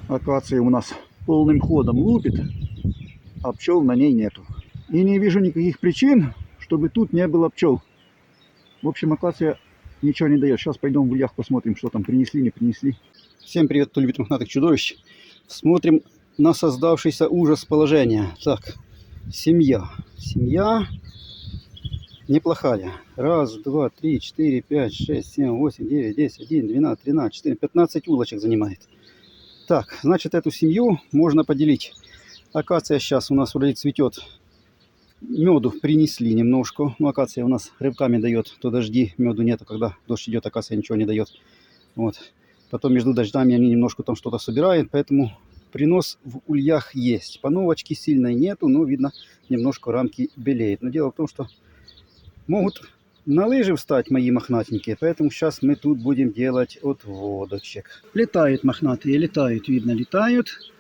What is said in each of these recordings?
Акация у нас полным ходом лупит, а пчел на ней нету. И не вижу никаких причин, чтобы тут не было пчел. В общем, акация ничего не дает. Сейчас пойдем в ульях посмотрим, что там принесли, не принесли. Всем привет, кто любит мохнатых чудовищ. Смотрим на создавшийся ужас положения. Так, семья. Семья неплохая. Раз, два, три, четыре, пять, шесть, семь, восемь, девять, десять, 11, 12, 13, 14, 15 улочек занимает. Так, значит, эту семью можно поделить. Акация сейчас у нас вроде цветет. Меду принесли немножко. Ну, акация у нас рывками дает. То дожди, меду нету. Когда дождь идет, акация ничего не дает. Вот. Потом между дождями они немножко там что-то собирают. Поэтому принос в ульях есть. Пановочки сильной нету, но видно, немножко рамки белеют. Но дело в том, что могут на лыжи встать мои мохнатенькие. Поэтому сейчас мы тут будем делать отводочек. Летают мохнатые, летают, видно, летают.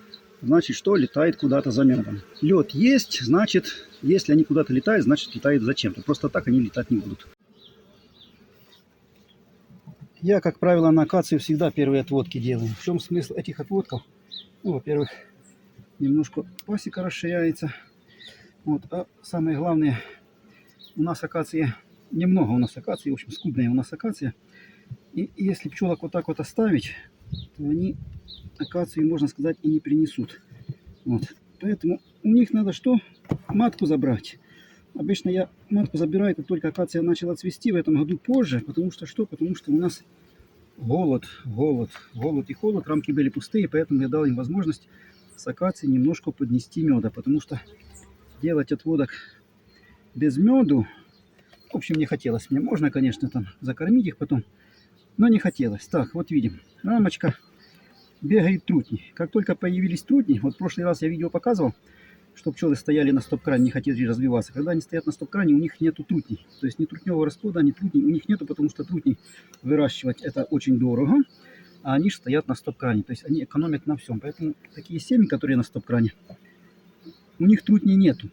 Значит, что летает куда-то за медом. Лед есть, значит, если они куда-то летают, значит, летают зачем-то. Просто так они летать не будут. Я, как правило, на акации всегда первые отводки делаю. В чем смысл этих отводков? Ну, во-первых, немножко пасека расширяется. Вот. А самое главное, у нас акация, немного у нас акации, в общем, скудная у нас акация. И если пчелок вот так вот оставить, то они акацию, можно сказать, и не принесут. Вот. Поэтому у них надо что? Матку забрать. Обычно я матку забираю, как только акация начала цвести, в этом году позже. Потому что что? Потому что у нас голод и холод. Рамки были пустые, поэтому я дал им возможность с акацией немножко поднести меда. Потому что делать отводок без меду, в общем, не хотелось мне. Можно, конечно, там закормить их потом, но не хотелось. Так, вот видим, рамочка. Бегают трутни. Как только появились трутни, вот в прошлый раз я видео показывал, что пчелы стояли на стоп-кране, не хотели развиваться. Когда они стоят на стоп-кране, у них нету трутней. То есть ни трутневого расплода, ни трутней у них нету, потому что трутни выращивать это очень дорого, а они же стоят на стоп-кране. То есть они экономят на всем. Поэтому такие семьи, которые на стоп-кране, у них трутней нету.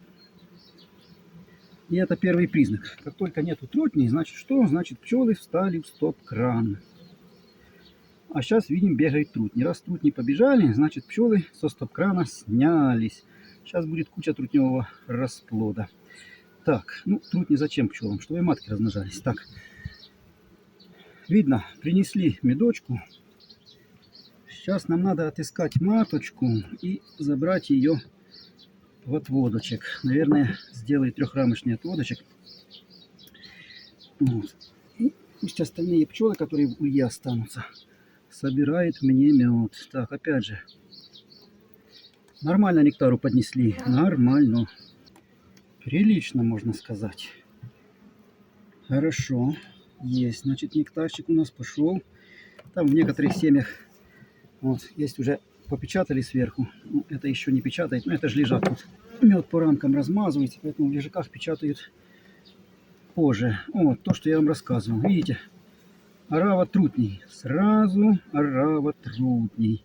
И это первый признак. Как только нету трутней, значит что? Значит пчелы встали в стоп-кран. А сейчас видим, бегают трутни. Раз трутни побежали, значит пчелы со стоп-крана снялись. Сейчас будет куча трутневого расплода. Так, ну трутни зачем пчелам? Чтобы матки размножались. Так, видно, принесли медочку. Сейчас нам надо отыскать маточку и забрать ее в отводочек. Наверное, сделаю трехрамочный отводочек. Вот. И пусть остальные пчелы, которые в улье останутся, собирает мне мед. Так, опять же, нормально нектару поднесли. Нормально. Прилично, можно сказать. Хорошо. Есть. Значит, нектарчик у нас пошел. Там в некоторых семьях вот, есть уже попечатали сверху. Ну, это еще не печатает. Но это же лежак тут. Мед по рамкам размазывается. Поэтому в лежаках печатают позже. Вот то, что я вам рассказывал. Видите? Орава трутней. Сразу орава трутней.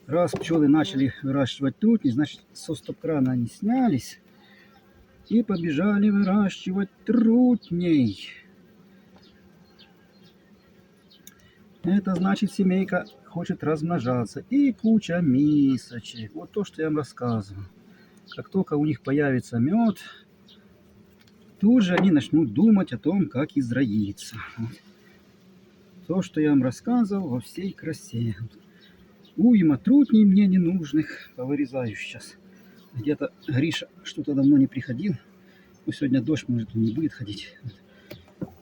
Раз пчелы начали выращивать трутни, значит, со стоп-крана они снялись и побежали выращивать трутней. Это значит, семейка хочет размножаться. И куча мисочек. Вот то, что я вам рассказывал. Как только у них появится мед, тут же они начнут думать о том, как изроиться. То, что я вам рассказывал во всей красе. Уйма трутней мне ненужных. Повырезаю сейчас. Где-то Гриша что-то давно не приходил. Ну, сегодня дождь, может, он не будет ходить.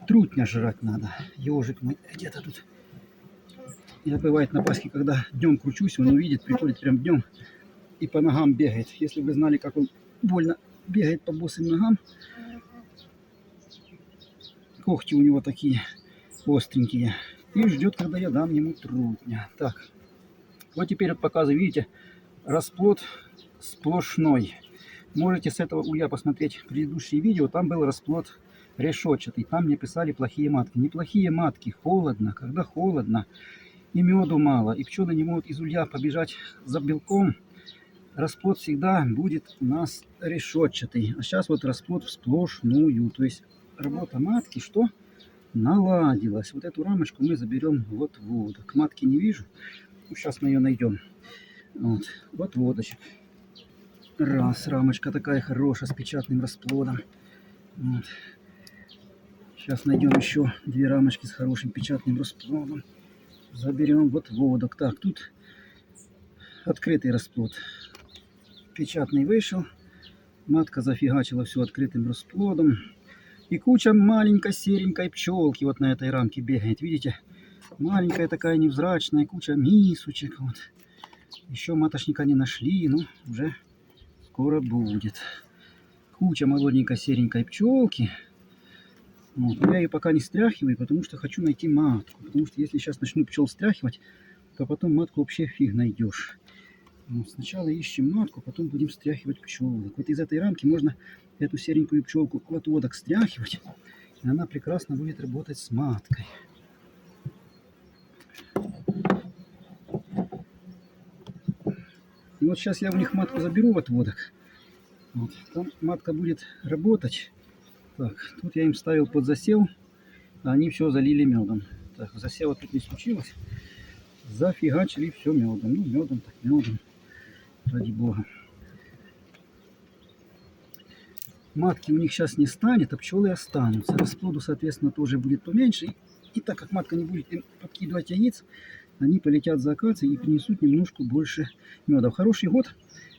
Трутня жрать надо. Ежик мой где-то тут. Я бывает на Пасхе, когда днем кручусь, он увидит, приходит прям днем и по ногам бегает. Если бы вы знали, как он больно бегает по босым ногам. Когти у него такие остренькие. И ждет, когда я дам ему трутня. Так. Вот теперь вот показываю, видите, расплод сплошной. Можете с этого улья посмотреть предыдущие видео, там был расплод решетчатый. Там мне писали плохие матки. Неплохие матки, холодно, когда холодно, и меду мало, и пчелы не могут из улья побежать за белком. Расплод всегда будет у нас решетчатый. А сейчас вот расплод сплошную. То есть работа матки, что? Наладилась. Вот эту рамочку мы заберем в отводок. Матки не вижу. Сейчас мы ее найдем. Вот водочек. Раз, рамочка такая хорошая, с печатным расплодом. Вот. Сейчас найдем еще 2 рамочки с хорошим печатным расплодом. Заберем вот водок. Так, тут открытый расплод. Печатный вышел. Матка зафигачила все открытым расплодом. И куча маленькой серенькой пчелки вот на этой рамке бегает. Видите? Маленькая такая невзрачная, куча мисочек. Вот. Еще маточника не нашли, но уже скоро будет. Куча молоденькой серенькой пчелки. Вот. Я ее пока не стряхиваю, потому что хочу найти матку. Потому что если сейчас начну пчел стряхивать, то потом матку вообще фиг найдешь. Вот. Сначала ищем матку, потом будем стряхивать пчелок. Вот из этой рамки можно эту серенькую пчелку в отводок стряхивать. И она прекрасно будет работать с маткой. И вот сейчас я у них матку заберу в отводок. Вот. Там матка будет работать. Так, тут я им ставил под засев, а они все залили медом. Так, засева тут не случилось. Зафигачили все медом. Ну, медом, так медом. Ради бога. Матки у них сейчас не станет, а пчелы останутся. Расплоду, соответственно, тоже будет поменьше. И так как матка не будет им подкидывать яиц, они полетят за акацией и принесут немножко больше меда. В хороший год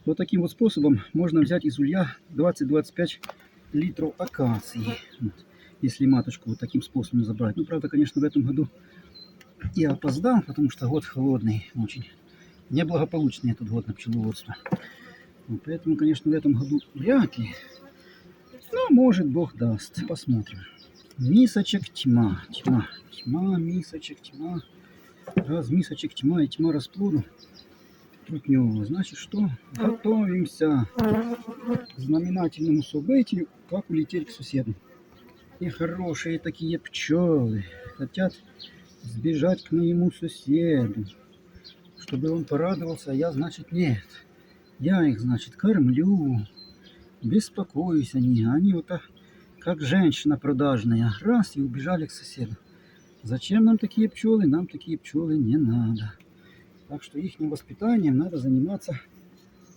вот таким вот способом можно взять из улья 20-25 литров акации. Вот, если маточку вот таким способом забрать. Ну, правда, конечно, в этом году я опоздал, потому что год холодный очень. Неблагополучный этот год на пчеловодство. Вот, поэтому, конечно, в этом году вряд ли. Но, может, Бог даст. Посмотрим. Мисочек тьма. Тьма. Тьма, мисочек тьма. Раз мисочек тьма и тьма расплоду трутневого. Значит, что? Готовимся к знаменательному событию, как улететь к соседу. И хорошие такие пчелы хотят сбежать к моему соседу, чтобы он порадовался, а я, значит, нет. Я их, значит, кормлю, беспокоюсь о них. Они вот так, как женщина продажная, раз и убежали к соседу. Зачем нам такие пчелы? Нам такие пчелы не надо. Так что их воспитанием надо заниматься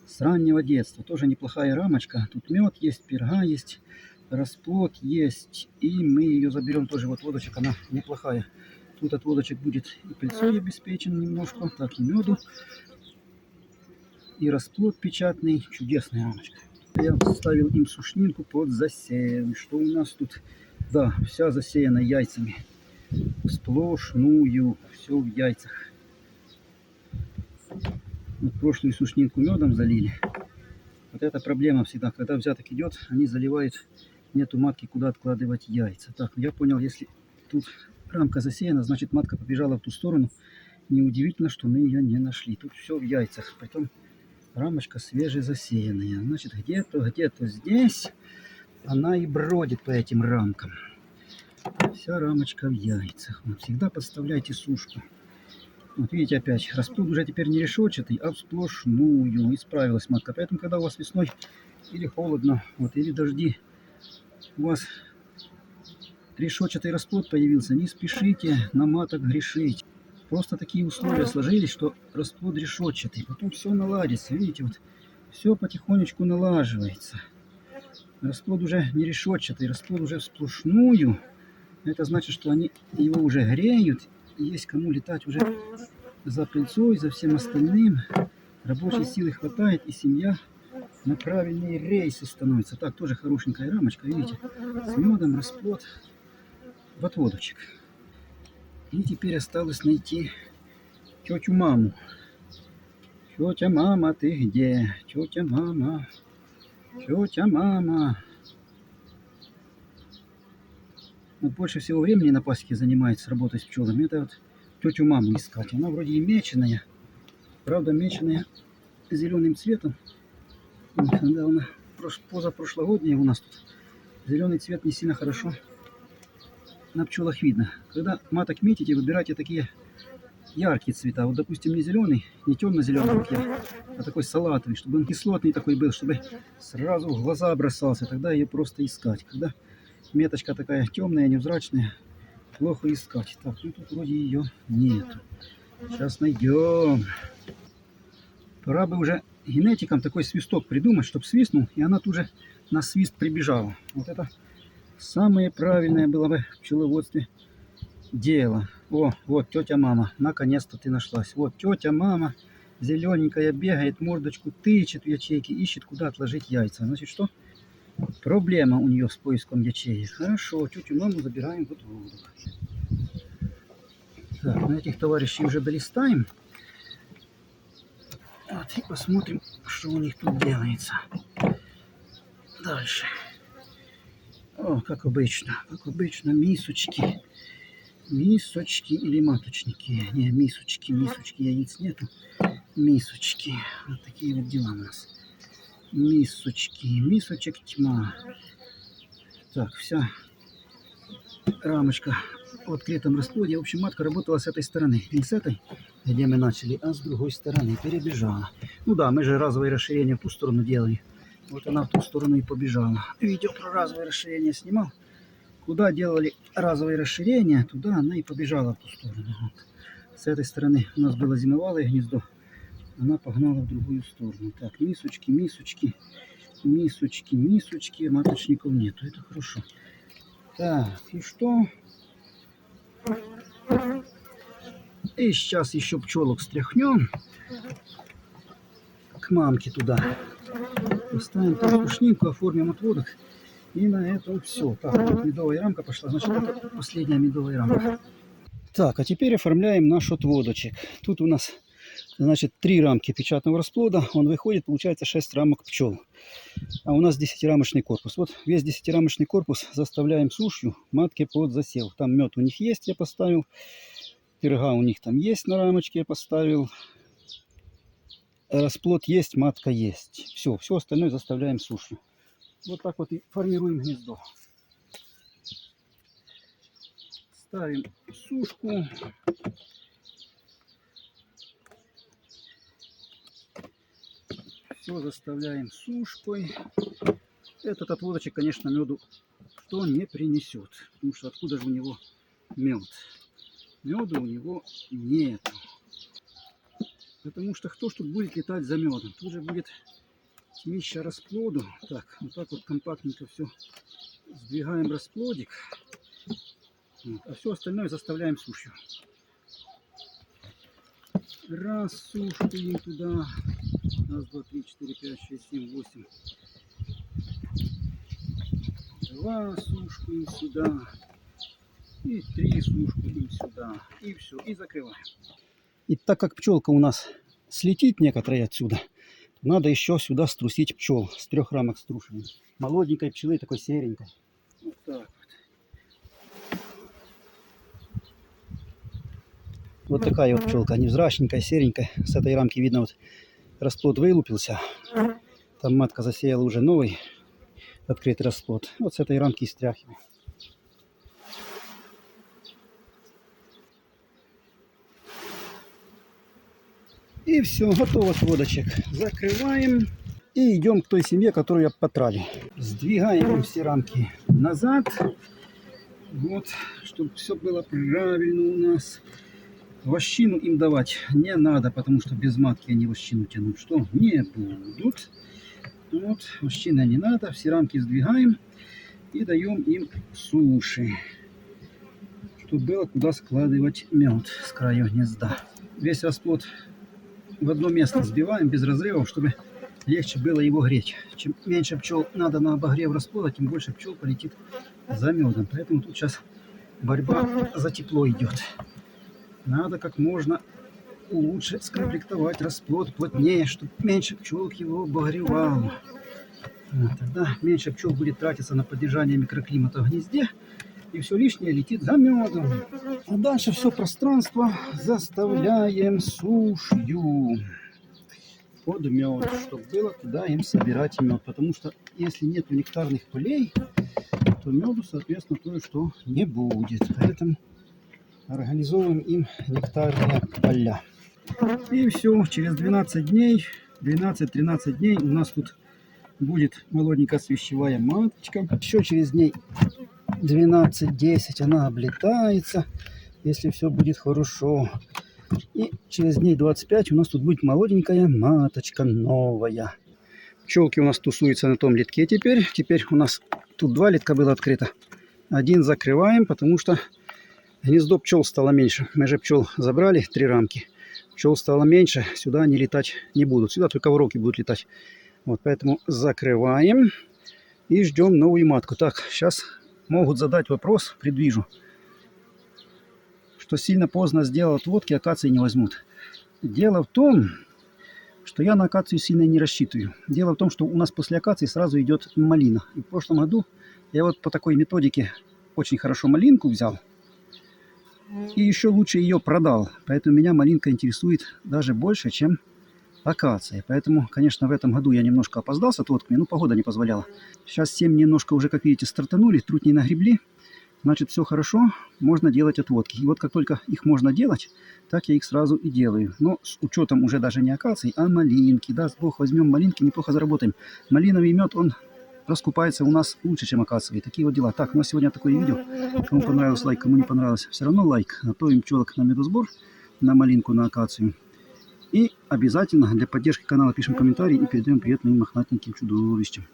с раннего детства. Тоже неплохая рамочка. Тут мед есть, перга есть, расплод есть. И мы ее заберем тоже. Вот водочек, она неплохая. Тут от водочек будет и пыльцой обеспечен немножко. Так, и меду. И расплод печатный. Чудесная рамочка. Я ставил им сушнинку под засев. Что у нас тут? Да, вся засеяна яйцами. Сплошную. Все в яйцах. Вот прошлую сушнинку медом залили. Вот эта проблема всегда. Когда взяток идет, они заливают. Нету матки, куда откладывать яйца. Так, я понял, если тут рамка засеяна, значит матка побежала в ту сторону. Неудивительно, что мы ее не нашли. Тут все в яйцах. Потом рамочка свежезасеянная. Значит, где-то здесь она и бродит по этим рамкам. Вся рамочка в яйцах. Вот, всегда подставляйте сушку. Вот видите, опять расплод уже теперь не решетчатый, а в сплошную. Исправилась матка. Поэтому, когда у вас весной или холодно, вот, или дожди, у вас решетчатый расплод появился, не спешите на маток грешить. Просто такие условия сложились, что расплод решетчатый. Потом все наладится. Видите, вот все потихонечку налаживается. Расплод уже не решетчатый, расплод уже в сплошную. Это значит, что они его уже греют. И есть кому летать уже за пыльцой, за всем остальным. Рабочей силы хватает, и семья на правильные рейсы становится. Так, тоже хорошенькая рамочка, видите, с медом, расплод, в отводочек. И теперь осталось найти тетю маму. Тетя мама, ты где? Тетя мама, тетя мама. Вот больше всего времени на пасеке занимается работой с пчелами. Это вот тетю маму искать. Она вроде и меченая. Правда, меченая зеленым цветом. Когда она позапрошлогодняя у нас тут зеленый цвет не сильно хорошо на пчелах видно. Когда маток метите, выбирайте такие яркие цвета. Вот, допустим, не зеленый, не темно-зеленый, как я, а такой салатовый, чтобы он кислотный такой был, чтобы сразу в глаза бросался. Тогда ее просто искать. Когда меточка такая темная, невзрачная, плохо искать. Так, ну тут вроде ее нет. Сейчас найдем. Пора бы уже генетикам такой свисток придумать, чтобы свистнул, и она тут же на свист прибежала. Вот это самое правильное было бы в пчеловодстве дело. О, вот тетя мама, наконец-то ты нашлась. Вот тетя мама, зелененькая, бегает, мордочку тычет в ячейки, ищет, куда отложить яйца. Значит, что? Проблема у нее с поиском ячеек. Хорошо, тетю маму забираем в отводок. Так, на этих товарищей уже долистаем. Вот, и посмотрим, что у них тут делается. Дальше. О, как обычно, мисочки. Мисочки или маточники? Не, мисочки, яиц нету. Мисочки. Вот такие вот дела у нас. Мисочек тьма. Так, вся рамочка в открытом расплоде. В общем, матка работала с этой стороны. Не с этой, где мы начали, а с другой стороны. Перебежала. Ну да, мы же разовое расширение в ту сторону делали. Вот она в ту сторону и побежала. Видео про разовое расширение снимал. Куда делали разовое расширение, туда она и побежала в ту сторону. Вот. С этой стороны у нас было зимовалое гнездо. Она погнала в другую сторону. Так, мисочки. Маточников нету. Это хорошо. Так, и что? И сейчас еще пчелок стряхнем. К мамке туда. Поставим пушнинку, оформим отводок. И на этом все. Так, вот медовая рамка пошла. Значит, это последняя медовая рамка. Так, а теперь оформляем наш отводочек. Тут у нас, значит, 3 рамки печатного расплода. Он выходит, получается 6 рамок пчел. А у нас 10-рамочный корпус. Вот весь 10-рамочный корпус заставляем сушью матки под засев. Там мед у них есть, я поставил. Перга у них там есть на рамочке, я поставил. Расплод есть, матка есть. Все остальное заставляем сушью. Вот так вот и формируем гнездо. Ставим сушку. Все заставляем сушкой. Этот отводочек, конечно, меду что не принесет. Потому что откуда же у него мед? Меда у него нет. Потому что кто ж тут будет летать за медом? Тут же будет тьмища расплоду. Так, вот так вот компактненько все сдвигаем расплодик. Вот, а все остальное заставляем сушью. Раз, сушкуем туда. Раз, два, три, четыре, пять, шесть, семь, восемь. 2 сушкуем сюда. И 3 сушкуем сюда. И все, и закрываем. И так как пчелка у нас слетит некоторые отсюда, надо еще сюда струсить пчел. С 3 рамок струшиваем. Молоденькой пчелы, такой серенькой. Вот так вот. Вот такая вот пчелка, невзрачненькая, серенькая. С этой рамки видно, вот расплод вылупился. Там матка засеяла уже новый открытый расплод. Вот с этой рамки и стряхиваем. И все, готово отводочек. Закрываем. И идем к той семье, которую я потратил. Сдвигаем все рамки назад. Вот, чтобы все было правильно у нас. Вощину им давать не надо, потому что без матки они вощину тянуть что не будут. Вот, вощина не надо. Все рамки сдвигаем и даем им суши. Чтобы было куда складывать мед с краю гнезда. Весь расплод в одно место сбиваем без разрывов, чтобы легче было его греть. Чем меньше пчел надо на обогрев расплода, тем больше пчел полетит за медом. Поэтому тут сейчас борьба за тепло идет. Надо как можно лучше скомплектовать расплод плотнее, чтобы меньше пчелок его обогревало. Вот, тогда меньше пчел будет тратиться на поддержание микроклимата в гнезде, и все лишнее летит за медом. А дальше все пространство заставляем сушью под мед, чтобы было куда им собирать мед. Потому что если нет нектарных полей, то меду, соответственно, кое-что не будет. Поэтому организовываем им нектарные поля. И все, через 12 дней, 12-13 дней у нас тут будет молоденькая свящевая маточка. Еще через дней 12-10 она облетается, если все будет хорошо. И через дней 25 у нас тут будет молоденькая маточка новая. Пчелки у нас тусуются на том литке теперь. Теперь у нас тут 2 литка было открыто. Один закрываем, потому что гнездо пчел стало меньше. Мы же пчел забрали 3 рамки. Пчел стало меньше. Сюда они летать не будут. Сюда только воровки будут летать. Вот поэтому закрываем и ждем новую матку. Так, сейчас могут задать вопрос, предвижу, что сильно поздно сделал отводки, акации не возьмут. Дело в том, что я на акацию сильно не рассчитываю. Дело в том, что у нас после акации сразу идет малина. И в прошлом году я вот по такой методике очень хорошо малинку взял. И еще лучше ее продал. Поэтому меня малинка интересует даже больше, чем акация. Поэтому, конечно, в этом году я немножко опоздал с отводками, но погода не позволяла. Сейчас 7 немножко уже, как видите, стартанули, трутни нагребли. Значит, все хорошо, можно делать отводки. И вот как только их можно делать, так я их сразу и делаю. Но с учетом уже даже не акаций, а малинки. Даст Бог, возьмем малинки, неплохо заработаем. Малиновый мед, он раскупается у нас лучше, чем акациевый. Такие вот дела. Так, у нас сегодня такое видео. Кому понравилось, лайк, кому не понравилось, все равно лайк. Готовим пчелок на медосбор, на малинку, на акацию. И обязательно для поддержки канала пишем комментарии и передаем привет моим мохнатеньким чудовищам.